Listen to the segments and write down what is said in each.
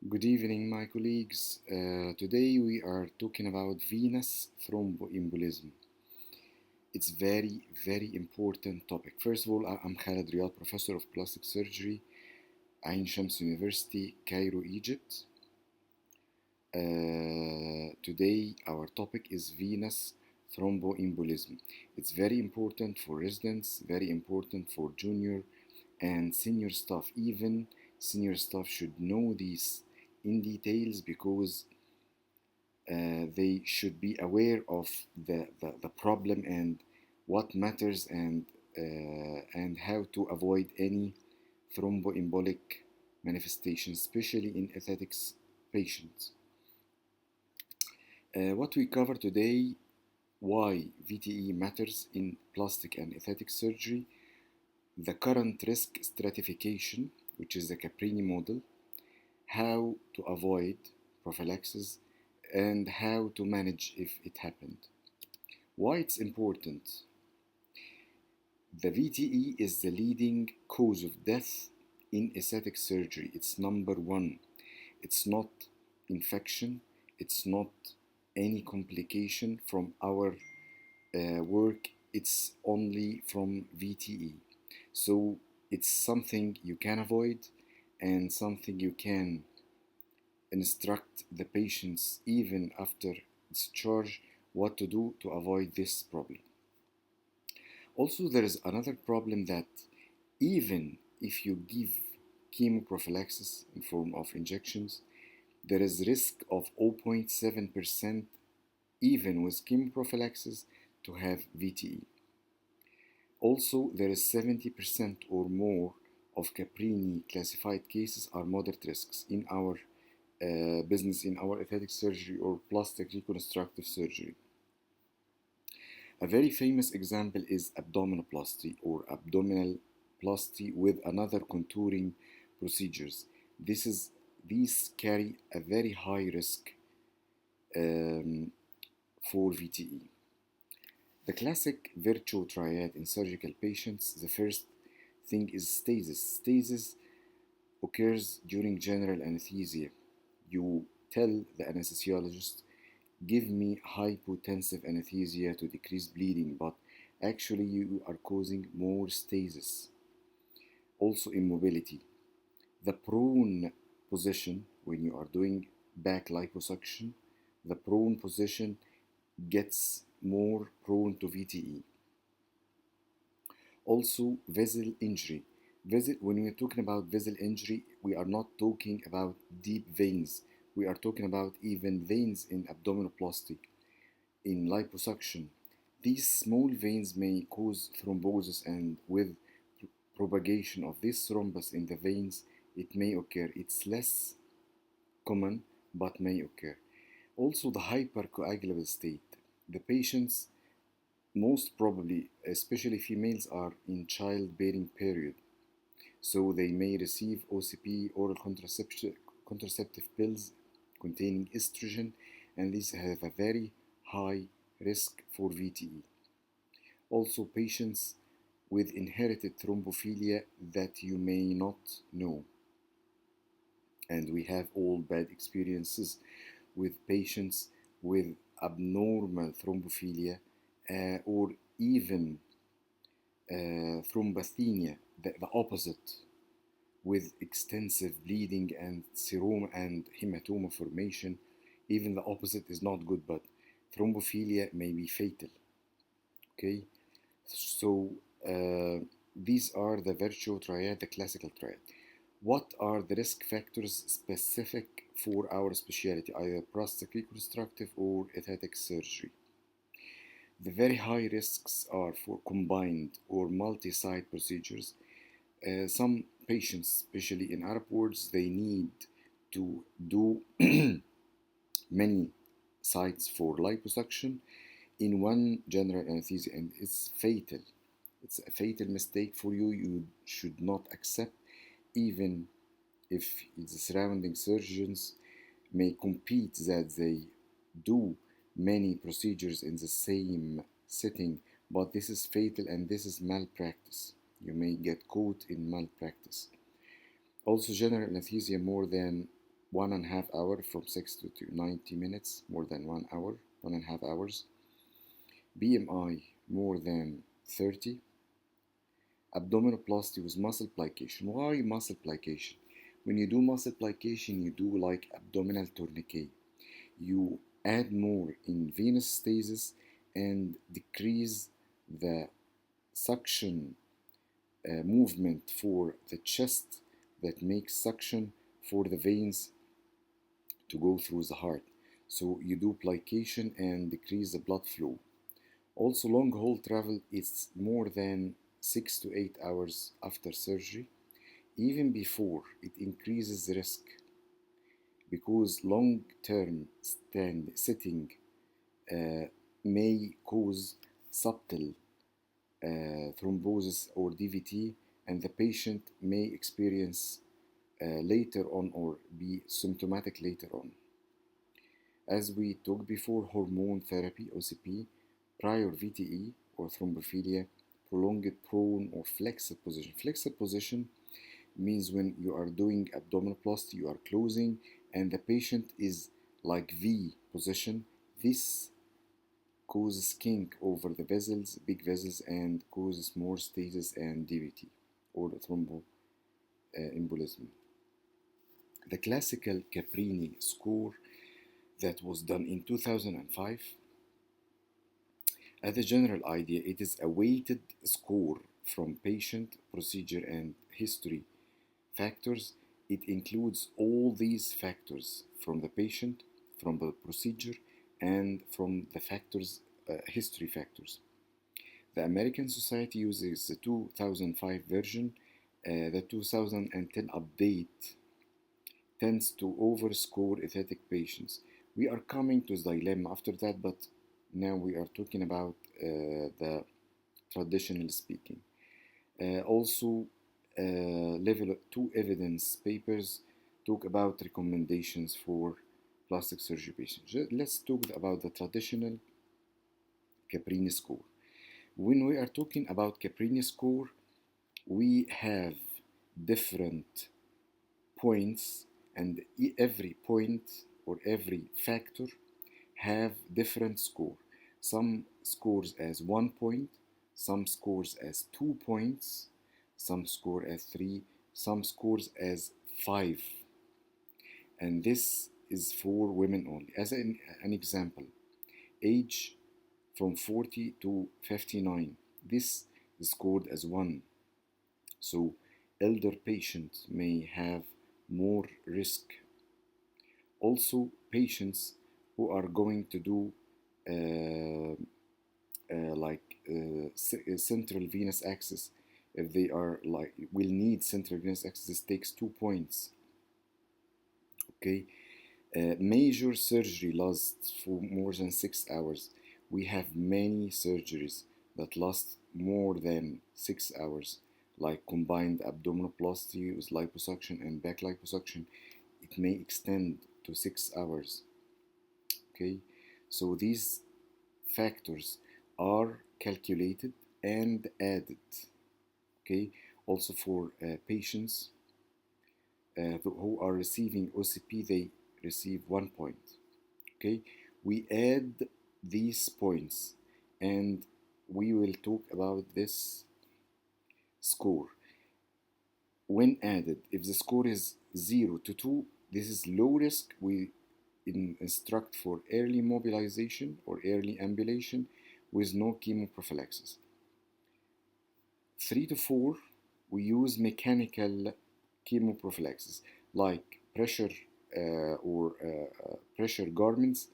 Good evening, my colleagues. Today we are talking about venous thromboembolism. It's very important topic. First of all, I'm Khaled Riyad, Professor of Plastic Surgery, Ain Shams University, Cairo, Egypt. Today our topic is venous thromboembolism. It's very important for residents, very important for junior and senior staff. Even senior staff should know these in details because they should be aware of the problem and what matters and how to avoid any thromboembolic manifestations, especially in aesthetics patients. What we cover today, why VTE matters in plastic and aesthetic surgery, the current risk stratification, which is the Caprini model, how to avoid prophylaxis, and how to manage if it happened. Why it's important? The VTE is the leading cause of death in aesthetic surgery. It's number one. It's not infection, it's not any complication from our work, it's only from VTE. So it's something you can avoid and something you can instruct the patients even after discharge what to do to avoid this problem. Also, there is another problem that even if you give chemoprophylaxis in form of injections, there is risk of 0.7% even with chemoprophylaxis to have VTE. Also, there is 70% or more of Caprini classified cases are moderate risks in our business, in our aesthetic surgery or plastic reconstructive surgery. A very famous example is abdominoplasty or abdominal plasty with another contouring procedures. These carry a very high risk for VTE. The classic virtual triad in surgical patients, the first thing is stasis. Stasis occurs during general anesthesia. You tell the anesthesiologist, give me hypotensive anesthesia to decrease bleeding, but actually you are causing more stasis. Also immobility. The prone position, when you are doing back liposuction, the prone position gets more prone to VTE. Also vessel injury. When we are talking about vessel injury, we are not talking about deep veins. We are talking about even veins in abdominoplasty, in liposuction. These small veins may cause thrombosis, and with propagation of this thrombus in the veins, it may occur. It's less common, but may occur. Also, the hypercoagulable state. The patients, most probably, especially females, are in childbearing period. So they may receive OCP, oral contraceptive pills containing estrogen, and these have a very high risk for VTE. Also, patients with inherited thrombophilia that you may not know. And we have all bad experiences with patients with abnormal thrombophilia or even thrombocythemia, the opposite, with extensive bleeding and seroma and hematoma formation. Even the opposite is not good, but thrombophilia may be fatal. Okay, so these are the virtual triad, the classical triad. What are the risk factors specific for our specialty, either plastic reconstructive or aesthetic surgery? The very high risks are for combined or multi-site procedures. Some patients, especially in Arab wards, they need to do many sites for liposuction in one general anesthesia, and it's fatal. It's a fatal mistake for you. You should not accept, even if the surrounding surgeons may compete that they do many procedures in the same setting, but this is fatal and this is malpractice. You may get caught in malpractice. Also, general anesthesia more than 1.5 hour, from 60 to 90 minutes, more than 1 hour, 1.5 hours. BMI more than 30. Abdominoplasty with muscle plication. Why muscle plication? When you do muscle plication, you do like abdominal tourniquet. You add more in venous stasis and decrease the suction movement for the chest that makes suction for the veins to go through the heart. So you do plication and decrease the blood flow. Also, long haul travel is more than 6 to 8 hours after surgery. Even before, it increases the risk because long-term sitting may cause subtle thrombosis or DVT, and the patient may experience later on or be symptomatic later on. As we talked before, hormone therapy, OCP, prior VTE or thrombophilia, prolonged prone or flexed position. Flexed position means when you are doing abdominoplasty, you are closing and the patient is like V position. This causes kink over the vessels, big vessels, and causes more stasis and DVT or thromboembolism. The classical Caprini score that was done in 2005, as a general idea, it is a weighted score from patient, procedure, and history factors. It includes all these factors from the patient, from the procedure, and from the factors, history factors. The American Society uses the 2005 version. The 2010 update tends to overscore aesthetic patients. We are coming to the dilemma after that, but now we are talking about the traditional speaking. Also, level 2 evidence papers talk about recommendations for plastic surgery patients. Let's talk about the traditional Caprini score. When we are talking about Caprini score, we have different points, and every point or every factor have different score. Some scores as 1 point, some scores as 2 points, some score as 3, some scores as 5. And this is for women only. As an example, age from 40 to 59, this is scored as 1. So elder patients may have more risk. Also, patients who are going to do central venous access, if they are will need central venous access, this takes 2 points. Okay, major surgery lasts for more than 6 hours. We have many surgeries that last more than 6 hours, like combined abdominoplasty with liposuction and back liposuction. It may extend to 6 hours. Okay, so these factors are calculated and added. Okay, also for patients who are receiving OCP, they receive 1 point. Okay, we add these points and we will talk about this score. When added, if the score is 0 to 2, this is low risk. We instruct for early mobilization or early ambulation with no chemoprophylaxis. 3 to 4, we use mechanical chemoprophylaxis like pressure pressure garments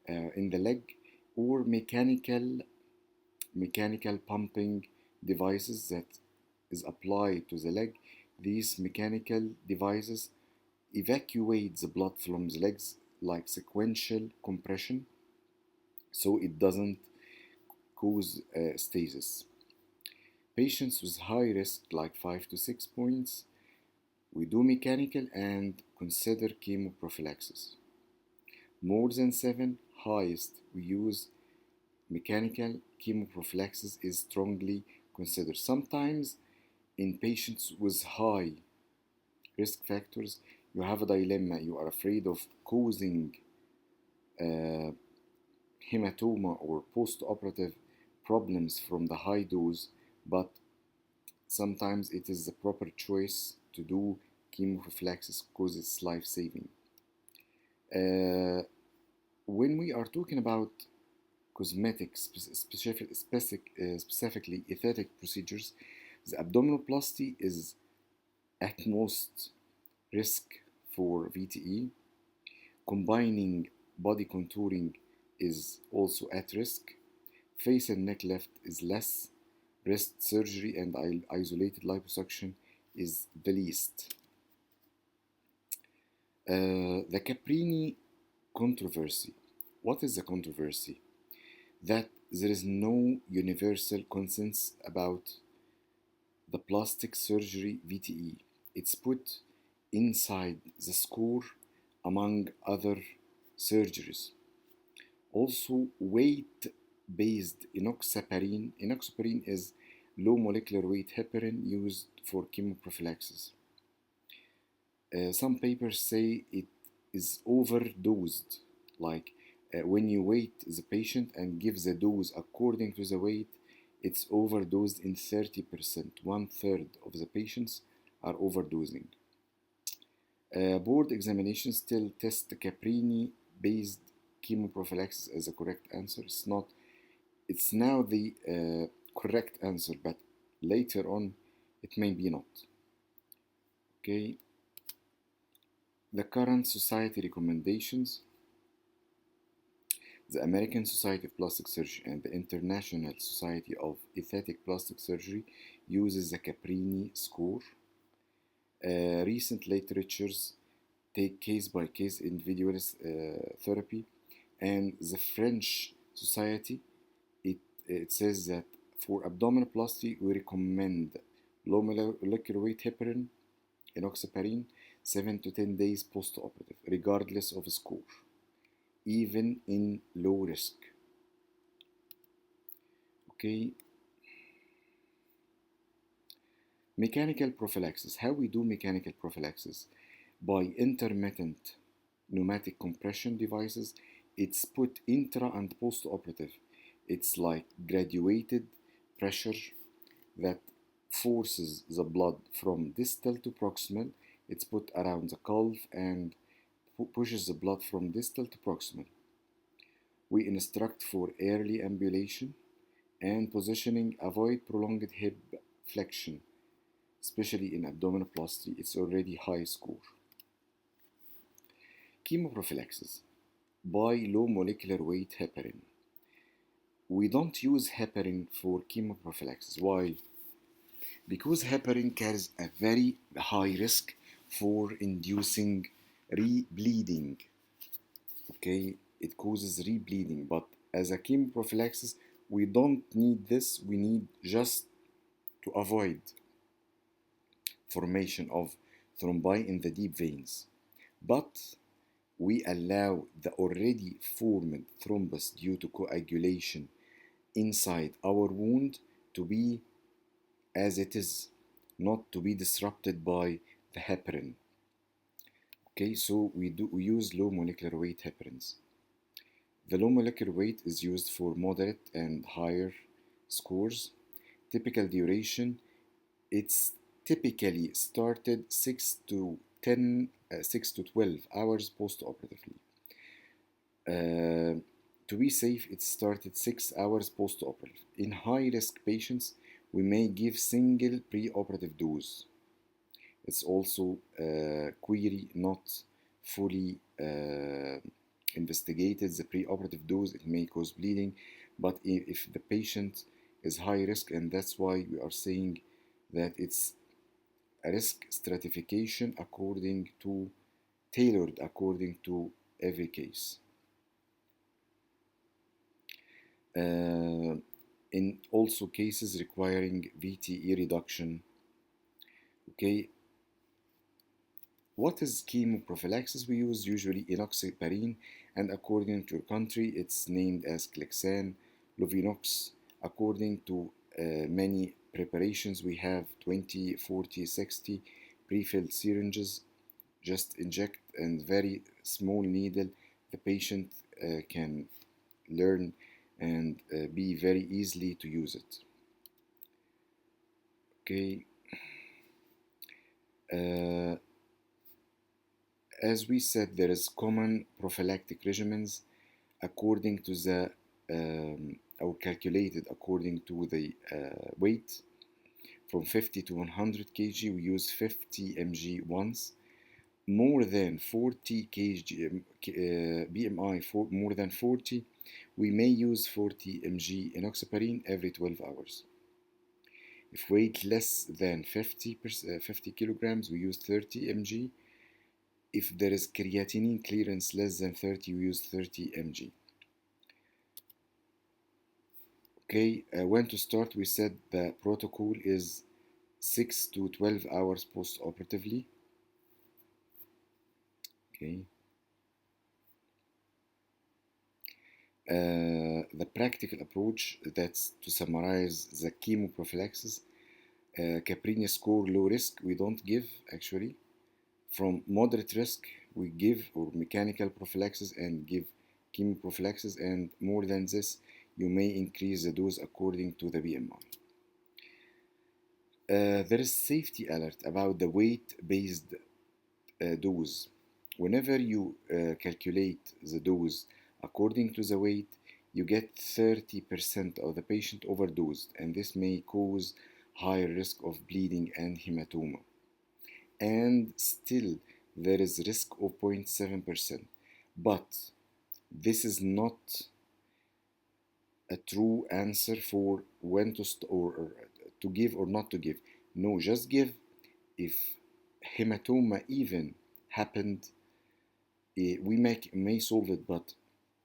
in the leg, or mechanical pumping devices that is applied to the leg. These mechanical devices evacuate the blood from the legs like sequential compression, so it doesn't cause stasis. Patients with high risk, like 5 to 6 points, we do mechanical and consider chemoprophylaxis. More than 7, highest, we use mechanical. Chemoprophylaxis is strongly considered. Sometimes in patients with high risk factors, you have a dilemma, you are afraid of causing hematoma or post-operative problems from the high dose, but sometimes it is the proper choice to do chemoprophylaxis because it's life-saving. When we are talking about cosmetics, specifically aesthetic procedures, the abdominoplasty is at most risk for VTE. Combining body contouring is also at risk. Face and neck lift is less. Breast surgery and isolated liposuction is the least. The Caprini controversy. What is the controversy? That there is no universal consensus about the plastic surgery VTE. It's put inside the score among other surgeries. Also, weight-based enoxaparin. Enoxaparin is low molecular weight heparin used for chemoprophylaxis. Some papers say it is overdosed, like when you weight the patient and give the dose according to the weight, it's overdosed in 30%. 1/3 of the patients are overdosing. Board examinations still test the Caprini-based chemoprophylaxis as a correct answer. It's now the correct answer, but later on it may be not. Okay. The current society recommendations. The American Society of Plastic Surgery and the International Society of Aesthetic Plastic Surgery uses the Caprini score. Recent literatures take case-by-case individualist therapy, and the French Society, it says that for abdominoplasty, we recommend low molecular weight heparin, enoxaparin, 7 to 10 days post-operative, regardless of score, even in low risk. Okay. Mechanical prophylaxis. How we do mechanical prophylaxis? By intermittent pneumatic compression devices. It's put intra and post-operative. It's like graduated pressure that forces the blood from distal to proximal. It's put around the calf and pushes the blood from distal to proximal. We instruct for early ambulation and positioning. Avoid prolonged hip flexion, especially in abdominoplasty. It's already high score. Chemoprophylaxis by low molecular weight heparin. We don't use heparin for chemoprophylaxis. Why? Because heparin carries a very high risk for inducing rebleeding. Okay, it causes rebleeding, but as a chemoprophylaxis, we don't need this. We need just to avoid formation of thrombi in the deep veins. But we allow the already formed thrombus due to coagulation inside our wound to be as it is, not to be disrupted by the heparin. Okay, so we use low molecular weight heparins. The low molecular weight is used for moderate and higher scores. Typical duration, it's typically started 6 to 12 hours post-operatively. To be safe, it started 6 hours post-operative. In high-risk patients, we may give single pre-operative dose. It's also query not fully investigated. The pre-operative dose, it may cause bleeding, but if the patient is high risk, and that's why we are saying that it's a risk stratification tailored according to every case. In also cases requiring VTE reduction. Okay, what is chemoprophylaxis? We use usually enoxaparin, and according to your country, it's named as Clexane, Lovenox. According to many preparations, we have 20, 40, 60 pre-filled syringes, just inject and very small needle. The patient can learn and be very easily to use it. Okay. As we said, there is common prophylactic regimens according to the or calculated according to the weight. From 50 to 100 kg, we use 50 mg once. More than 40 kg BMI for more than 40, we may use 40 mg enoxaparin every 12 hours. If weight less than 50 kilograms, we use 30 mg. If there is creatinine clearance less than 30, we use 30 mg. Okay, when to start, we said the protocol is 6 to 12 hours post-operatively. Okay. The practical approach, that's to summarize the chemoprophylaxis. Caprini score low risk, we don't give actually. From moderate risk, we give or mechanical prophylaxis and give chemoprophylaxis, and more than this, you may increase the dose according to the BMI. There is safety alert about the weight-based dose. Whenever you calculate the dose according to the weight, you get 30% of the patient overdosed, and this may cause higher risk of bleeding and hematoma. And still, there is risk of 0.7%. But this is not a true answer for when to or to give or not to give. No, just give. If hematoma even happened, we may solve it, but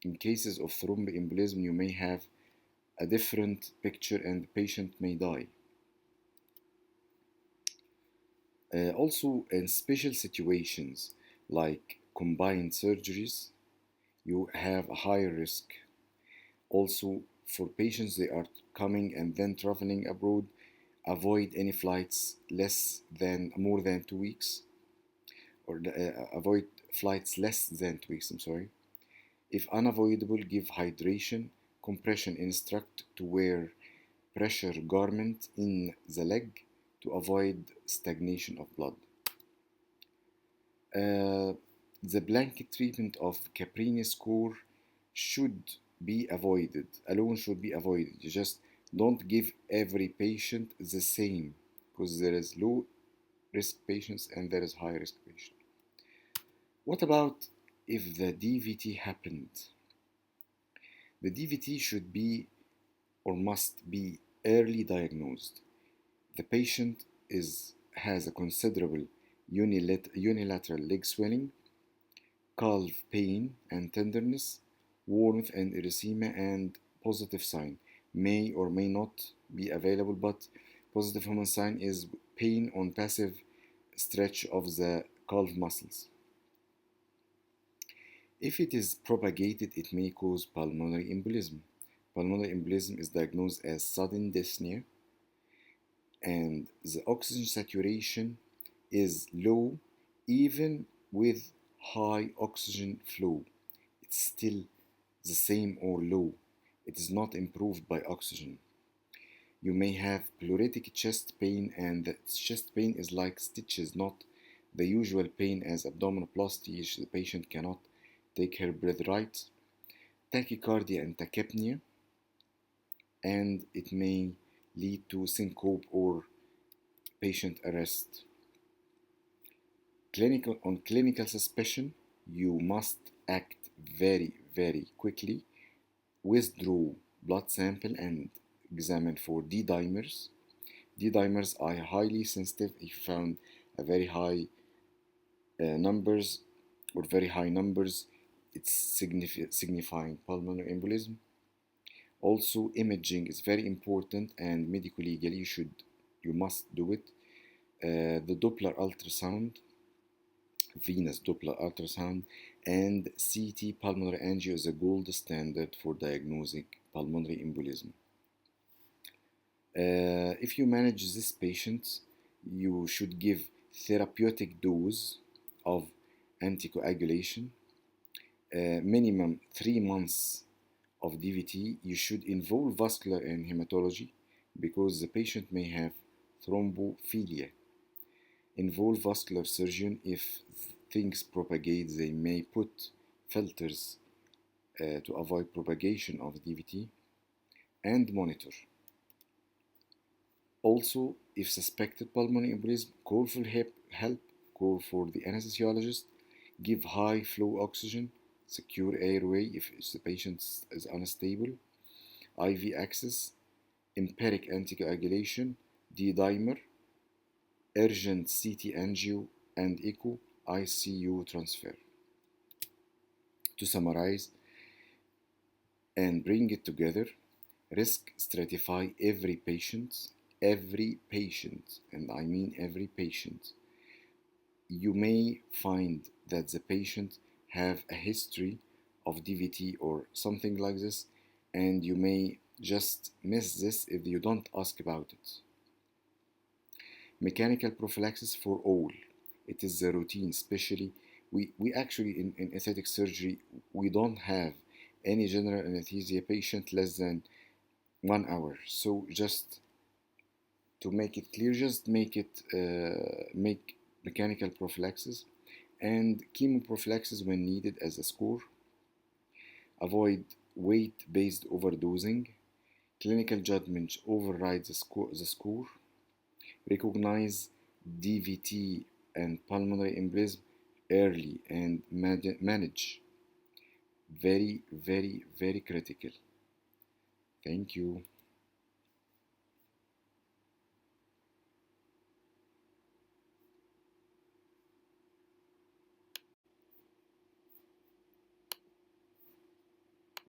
in cases of thromboembolism, you may have a different picture and the patient may die. Also, in special situations like combined surgeries, you have a higher risk. Also, for patients they are coming and then traveling abroad, avoid any flights more than 2 weeks, or avoid flights less than 2 weeks, I'm sorry. If unavoidable, give hydration, compression, instruct to wear pressure garment in the leg to avoid stagnation of blood. The blanket treatment of Caprini score should be avoided, alone should be avoided. You just don't give every patient the same, because there is low risk patients and there is high risk patients. What about if the DVT happened? The DVT should be or must be early diagnosed. The patient has a considerable unilateral leg swelling, calf pain and tenderness, warmth and erythema, and positive sign may or may not be available, but positive human sign is pain on passive stretch of the calf muscles. If it is propagated, it may cause pulmonary embolism. Pulmonary embolism is diagnosed as sudden dyspnea, and the oxygen saturation is low even with high oxygen flow. It's still the same or low. It is not improved by oxygen. You may have pleuritic chest pain, and the chest pain is like stitches, not the usual pain as abdominoplasty. The patient cannot take her breath right. Tachycardia and tachypnea, and it may lead to syncope or patient arrest. On clinical suspicion, you must act very, very quickly. Withdraw blood sample and examine for D-dimers. D-dimers are highly sensitive. If you found a very high numbers or very high numbers, it's signifying pulmonary embolism. Also, imaging is very important, and medico-legally you must do it. The Doppler ultrasound, venous Doppler ultrasound, and CT pulmonary angio is a gold standard for diagnosing pulmonary embolism. If you manage this patient, you should give therapeutic dose of anticoagulation, minimum 3 months of DVT. You should involve vascular and hematology because the patient may have thrombophilia. Involve vascular surgeon if things propagate. They may put filters to avoid propagation of DVT, and monitor. Also, if suspected pulmonary embolism, call for help, call for the anesthesiologist, give high flow oxygen, secure airway if the patient is unstable, IV access, empiric anticoagulation, D-dimer, urgent CT angio and echo, ICU transfer. To summarize and bring it together, risk stratify every patient, and I mean every patient. You may find that the patient have a history of DVT or something like this, and you may just miss this if you don't ask about it. Mechanical prophylaxis for all. It is the routine, especially we actually in aesthetic surgery, we don't have any general anesthesia patient less than 1 hour. So just to make it clear, just make mechanical prophylaxis and chemoprophylaxis when needed as a score. Avoid weight-based overdosing. Clinical judgment overrides the score. Recognize DVT and pulmonary embolism early and manage. Very, very, very critical. Thank you.